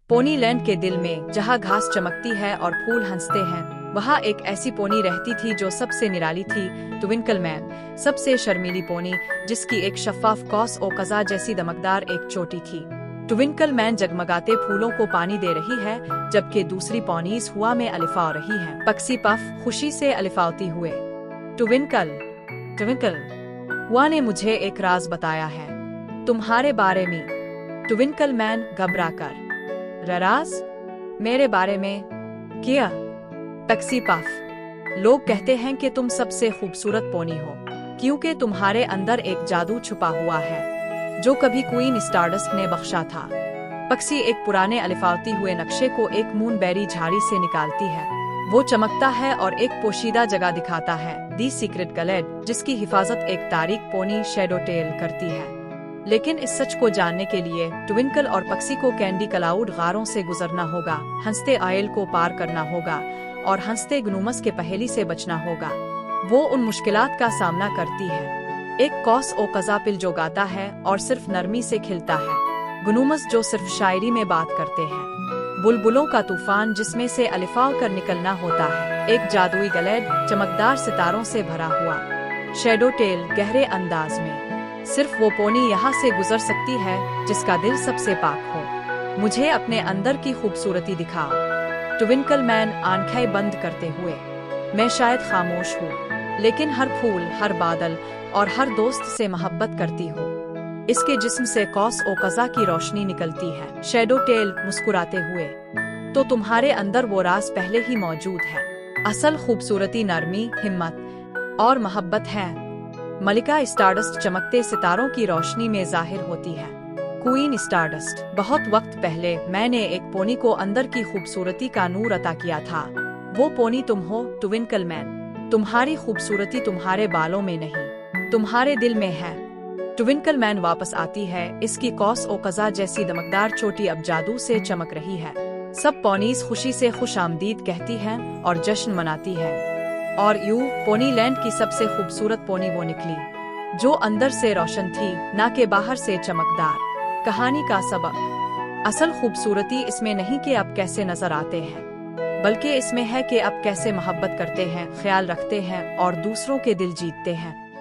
Pony land के दिल में, जहाँ घास चमकती है और फूल हंसते हैं, वहाँ एक ऐसी पोनी रहती थी जो सबसे निराली थी, ट्विंकलमैन, सबसे शर्मीली पोनी, जिसकी एक शफाफ कौस और कज़ा जैसी दमकदार एक चोटी थी। ट्विंकलमैन जगमगाते फूलों को पानी दे रही है, जबकि दूसरी पोनीज हुआ में अलिफा रही हैं। पक्सी पफ खुशी से अलिफाती हुए, ट्विंकल हुआ ने मुझे एक राज बताया है तुम्हारे बारे में। ट्विंकलमैन घबरा कर, राज? मेरे बारे में क्या? पक्सी पफ, लोग कहते हैं कि तुम सबसे खूबसूरत पोनी हो, क्योंकि तुम्हारे अंदर एक जादू छुपा हुआ है जो कभी क्वीन स्टारडस्ट ने बख्शा था। पक्षी एक पुराने अलिफाती हुए नक्शे को एक मूनबेरी झाड़ी से निकालती है। वो चमकता है और एक पोशीदा जगह दिखाता है, दी सीक्रेट गलेड, जिसकी हिफाजत एक तारीख पोनी शैडोटेल करती है। लेकिन इस सच को जानने के लिए ट्विंकल और पक्षी को कैंडी क्लाउड गारों से गुजरना होगा, हंसते आयल को पार करना होगा और हंसते ग्नूमस के पहेली से बचना होगा। वो उन मुश्किलात का सामना करती है, एक कौस ओ कज़ापिल जो गाता है और सिर्फ नरमी से खिलता है, ग्नूमस जो सिर्फ शायरी में बात करते हैं, बुलबुलों का तूफान जिसमें से अलिफाव कर निकलना होता है, एक जादुई गलेड चमकदार सितारों से भरा हुआ, शैडोटेल गहरे अंदाज में। सिर्फ वो पोनी यहाँ से गुजर सकती है जिसका दिल सबसे पाक हो। मुझे अपने अंदर की खूबसूरती दिखाओ। ट्विंकलमैन आंखें बंद करते हुए, मैं शायद खामोश हूँ, लेकिन हर फूल, हर बादल और हर दोस्त से मोहब्बत करती हूँ। इसके जिस्म से कौस ओ कज़ा की रोशनी निकलती है। शैडोटेल मुस्कुराते हुए, तो तुम्हारे अंदर वो राज पहले ही मौजूद है। असल खूबसूरती नरमी, हिम्मत और मोहब्बत है। मलिका स्टारडस्ट चमकते सितारों की रोशनी में जाहिर होती है। क्वीन स्टारडस्ट, बहुत वक्त पहले मैंने एक पोनी को अंदर की खूबसूरती का नूर अता किया था। वो पोनी तुम हो, ट्विंकलमैन। तुम्हारी खूबसूरती तुम्हारे बालों में नहीं, तुम्हारे दिल में है। ट्विंकलमैन वापस आती है, इसकी कौस ओ कज़ा जैसी दमकदार चोटी अब जादू से चमक रही है। सब पोनीज खुशी से खुश आमदीद कहती हैं और जश्न मनाती है। और पोनी लैंड की सबसे खूबसूरत पोनी वो निकली जो अंदर से रोशन थी, ना के बाहर से चमकदार। कहानी का सबक, असल खूबसूरती इसमें नहीं कि आप कैसे नजर आते हैं, बल्कि इसमें है कि आप कैसे मोहब्बत करते हैं, ख्याल रखते हैं और दूसरों के दिल जीतते हैं।